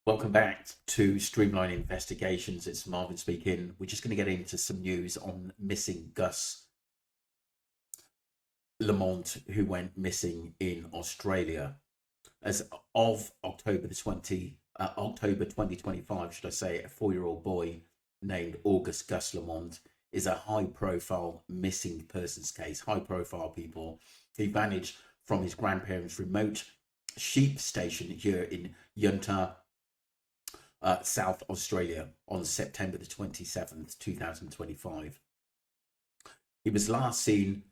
Welcome back to Streamline Investigations. It's Marvin speaking. We're just going to get into some news on missing Gus Lamont, who went missing in Australia. As of October 2025, should I say, a 4-year-old boy named August Gus Lamont is a high-profile missing persons case. High-profile people. He vanished from his grandparents' remote sheep station here in Yunta, South Australia, on September the 27th, 2025. He was last seen,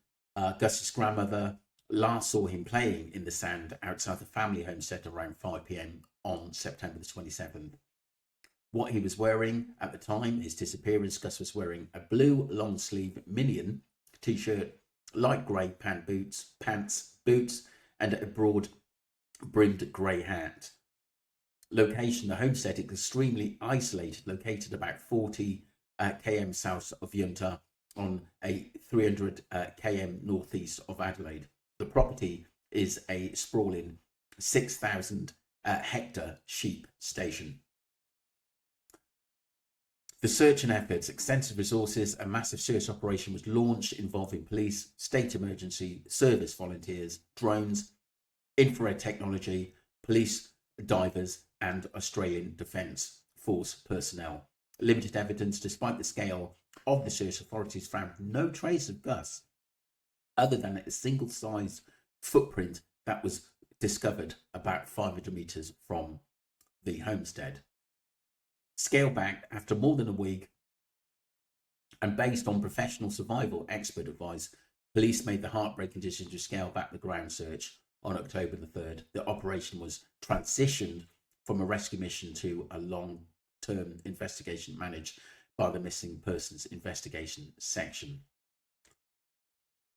Gus's grandmother last saw him playing in the sand outside the family homestead around 5 p.m. on September the 27th. What he was wearing at the time, his disappearance, Gus was wearing a blue long sleeve minion t-shirt, light grey pants, boots, and a broad brimmed grey hat. Location: the homestead is extremely isolated, located about 40 km south of Yunta on a 300 km northeast of Adelaide. The property is a sprawling 6,000 hectare sheep station. The search and efforts, extensive resources, a massive search operation was launched involving police, state emergency service volunteers, drones, infrared technology, police, divers, and Australian Defence Force personnel. Limited evidence. Despite the scale of the search, authorities found no trace of Gus other than a single-sized footprint that was discovered about 500 metres from the homestead. Scale back after more than a week, and based on professional survival expert advice, police made the heartbreaking decision to scale back the ground search on October the 3rd. The operation was transitioned from a rescue mission to a long-term investigation managed by the Missing Persons Investigation Section.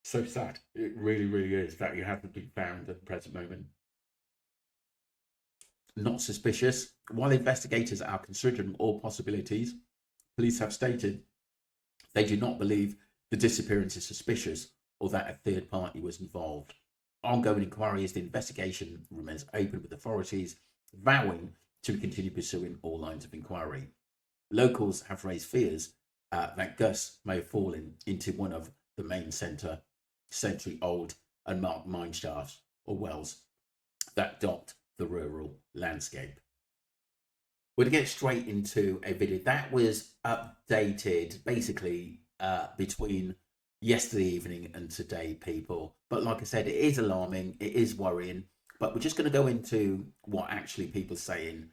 So sad. It really, really is that you haven't been found at the present moment. Not suspicious. While investigators are considering all possibilities, police have stated they do not believe the disappearance is suspicious or that a third party was involved. Ongoing inquiries, the investigation remains open, with authorities vowing to continue pursuing all lines of inquiry. Locals have raised fears that Gus may have fallen into one of the main century-old unmarked mine shafts or wells that dot the rural landscape. We're going to get straight into a video that was updated basically between yesterday evening and today, people. But like I said, it is alarming, it is worrying, but we're just going to go into what actually people are saying.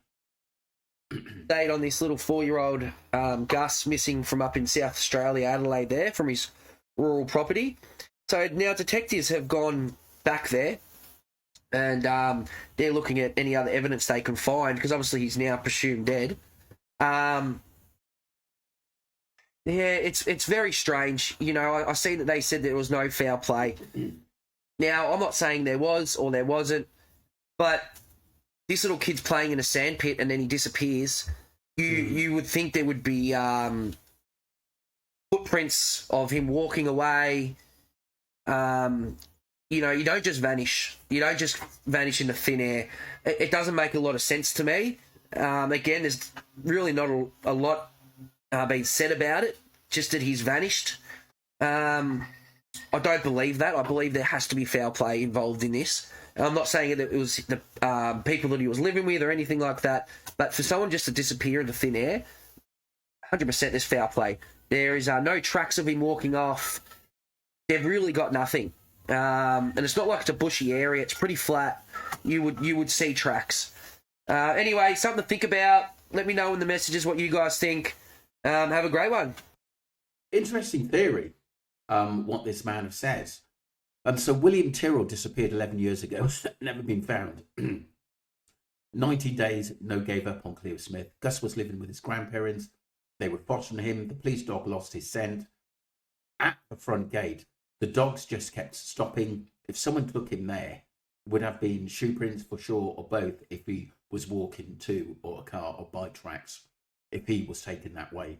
Date on this little 4-year-old Gus missing from up in South Australia, Adelaide, there from his rural property. So now detectives have gone back there, and they're looking at any other evidence they can find, because obviously he's now presumed dead. Yeah, it's very strange. You know, I see that they said there was no foul play. Now, I'm not saying there was or there wasn't, but this little kid's playing in a sandpit and then he disappears. You would think there would be footprints of him walking away. You know, you don't just vanish. You don't just vanish into thin air. It doesn't make a lot of sense to me. Again, there's really not a lot being said about it, just that he's vanished. I don't believe that. I believe there has to be foul play involved in this. And I'm not saying that it was the people that he was living with or anything like that, but for someone just to disappear into thin air, 100% there's foul play. There is no tracks of him walking off. They've really got nothing. And it's not like it's a bushy area. It's pretty flat. You would see tracks. Anyway, something to think about. Let me know in the messages what you guys think. Have a great one. Interesting theory, what this man has said. So William Tyrrell disappeared 11 years ago, never been found. 19 days, no gave up on Cleo Smith. Gus was living with his grandparents. They were fostering him. The police dog lost his scent at the front gate. The dogs just kept stopping. If someone took him there, would have been shoe prints for sure, or both, if he was walking to, or a car or bike tracks, if he was taken that way.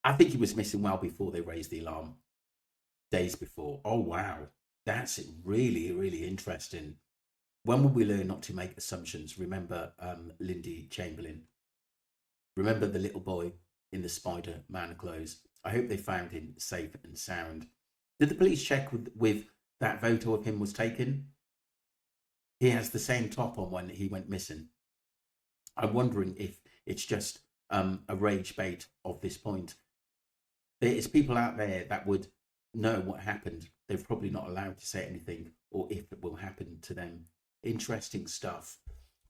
I think he was missing well before they raised the alarm. Days before. Oh, wow. That's really, really interesting. When will we learn not to make assumptions? Remember Lindy Chamberlain. Remember the little boy in the Spider-Man clothes. I hope they found him safe and sound. Did the police check with that photo of him was taken? He has the same top on when he went missing. I'm wondering if it's just a rage bait of this point. There's people out there that would know what happened. They're probably not allowed to say anything, or if it will happen to them. Interesting stuff.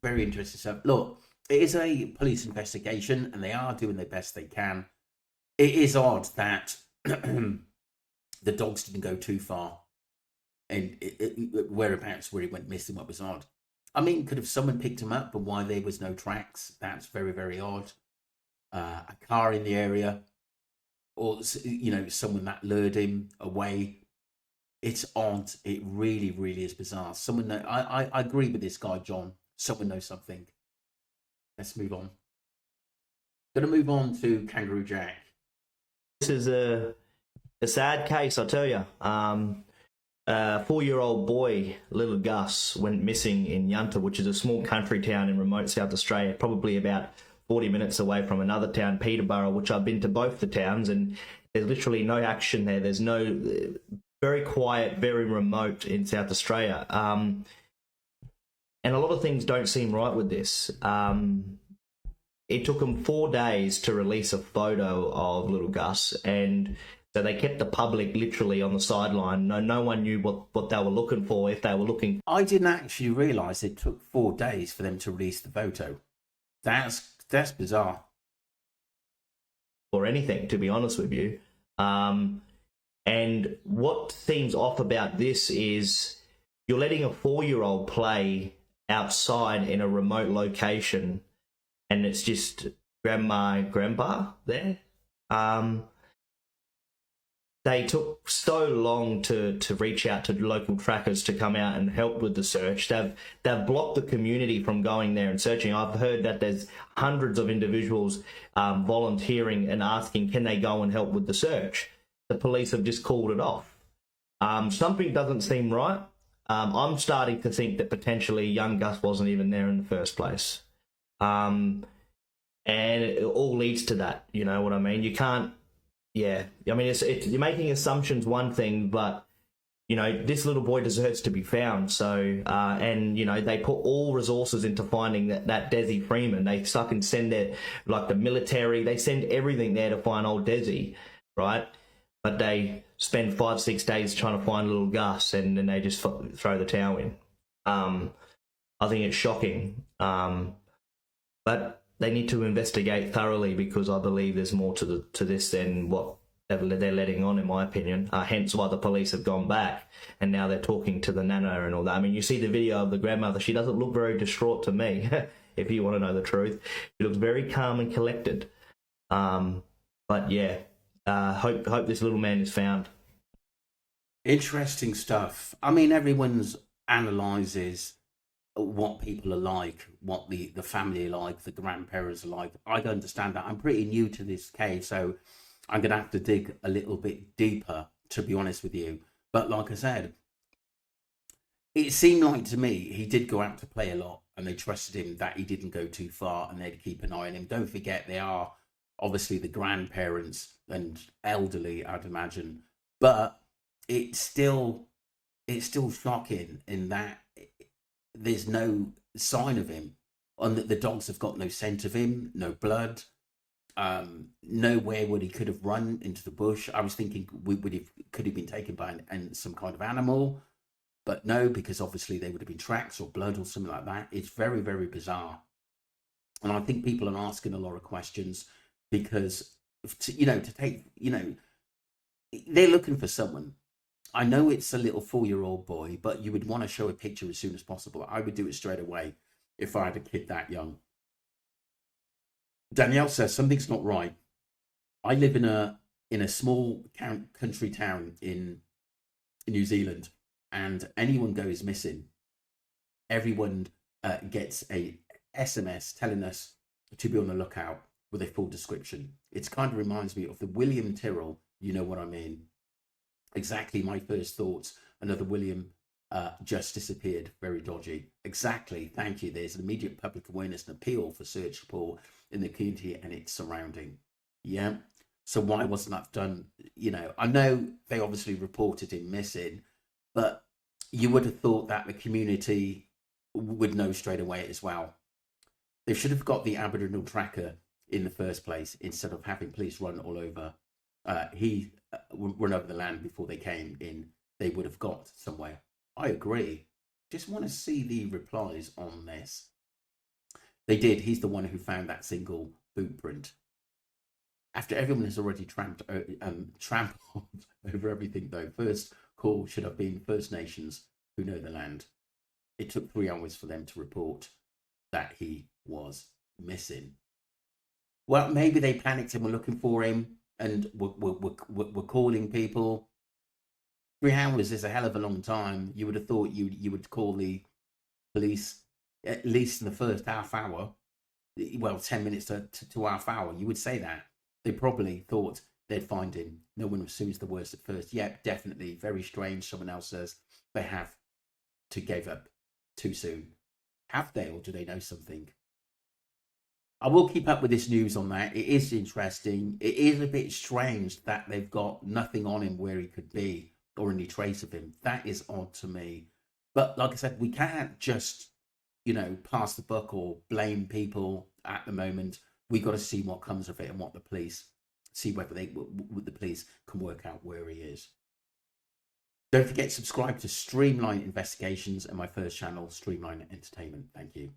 Very interesting stuff. Look, it is a police investigation, and they are doing their best they can. It is odd that the dogs didn't go too far, and whereabouts where he went missing. What was odd? I mean, could have someone picked him up, but why there was no tracks? That's very, very odd. A car in the area, or someone that lured him away. It's odd. It really, really is bizarre. Someone know. I agree with this guy, John. Someone knows something. Let's move on. Going to move on to Kangaroo Jack. This is a sad case, I tell you. A 4-year-old boy, little Gus, went missing in Yunta, which is a small country town in remote South Australia, probably about 40 minutes away from another town, Peterborough, which I've been to both the towns, and there's literally no action there. There's no... Very quiet, very remote in South Australia. And a lot of things don't seem right with this. It took them 4 days to release a photo of little Gus, and so they kept the public literally on the sideline. No one knew what they were looking for, if they were looking. I didn't actually realise it took 4 days for them to release the photo. That's bizarre. For anything, to be honest with you. And what seems off about this is you're letting a 4-year-old play outside in a remote location, and it's just grandma and grandpa there. They took so long to reach out to local trackers to come out and help with the search. They've blocked the community from going there and searching. I've heard that there's hundreds of individuals volunteering and asking, can they go and help with the search? The police have just called it off. Something doesn't seem right. I'm starting to think that potentially young Gus wasn't even there in the first place. And it all leads to that, you know what I mean? You can't, yeah. I mean, you're making assumptions one thing, but, this little boy deserves to be found. So, and, they put all resources into finding that Desi Freeman. They fucking send the military, they send everything there to find old Desi, right? But they spend 5-6 days trying to find little Gus, and then they just throw the towel in. I think it's shocking. But they need to investigate thoroughly, because I believe there's more to this than what they're letting on, in my opinion. Hence why the police have gone back, and now they're talking to the nana and all that. I mean, you see the video of the grandmother. She doesn't look very distraught to me, if you want to know the truth. She looks very calm and collected. But yeah. Hope this little man is found. Interesting stuff. I mean, everyone's analyses what people are like, what the family are like, the grandparents are like. I don't understand that. I'm pretty new to this case, so I'm going to have to dig a little bit deeper, to be honest with you. But like I said, it seemed like to me he did go out to play a lot, and they trusted him that he didn't go too far, and they'd keep an eye on him. Don't forget, they are obviously the grandparents and elderly, I'd imagine, but it's still shocking in that there's no sign of him, and that the dogs have got no scent of him, no blood, nowhere where he could have run into the bush. I was thinking could have been taken by some kind of animal, but no, because obviously there would have been tracks or blood or something like that. It's very, very bizarre, and I think people are asking a lot of questions. Because, they're looking for someone. I know it's a little 4-year-old boy, but you would want to show a picture as soon as possible. I would do it straight away if I had a kid that young. Danielle says, something's not right. I live in a small country town in New Zealand, and anyone goes missing, everyone gets a SMS telling us to be on the lookout with a full description. It kind of reminds me of the William Tyrrell, you know what I mean. Exactly my first thoughts. Another William just disappeared. Very dodgy. Exactly. Thank you. There's an immediate public awareness and appeal for search support in the community and its surrounding. Yeah. So why wasn't that done? You know, I know they obviously reported him missing, but you would have thought that the community would know straight away as well. They should have got the Aboriginal tracker in the first place instead of having police run all over. Run over the land before they came in. They would have got somewhere. I agree. Just want to see the replies on this. They did. He's the one who found that single boot print. After everyone has already trampled over everything, though, first call should have been First Nations who know the land. It took 3 hours for them to report that he was missing. Well, maybe they panicked and were looking for him and were calling people. 3 hours is a hell of a long time. You would have thought you would call the police at least in the first half hour. Well, 10 minutes to half hour. You would say that. They probably thought they'd find him. No one assumes the worst at first. Yep, definitely. Very strange. Someone else says they have to give up too soon. Have they, or do they know something? I will keep up with this news on that. It is interesting. It is a bit strange that they've got nothing on him where he could be or any trace of him. That is odd to me. But like I said, we can't just, pass the buck or blame people at the moment. We got to see what comes of it and what the police see, whether the police can work out where he is. Don't forget to subscribe to Streamline Investigations and my first channel, Streamline Entertainment. Thank you.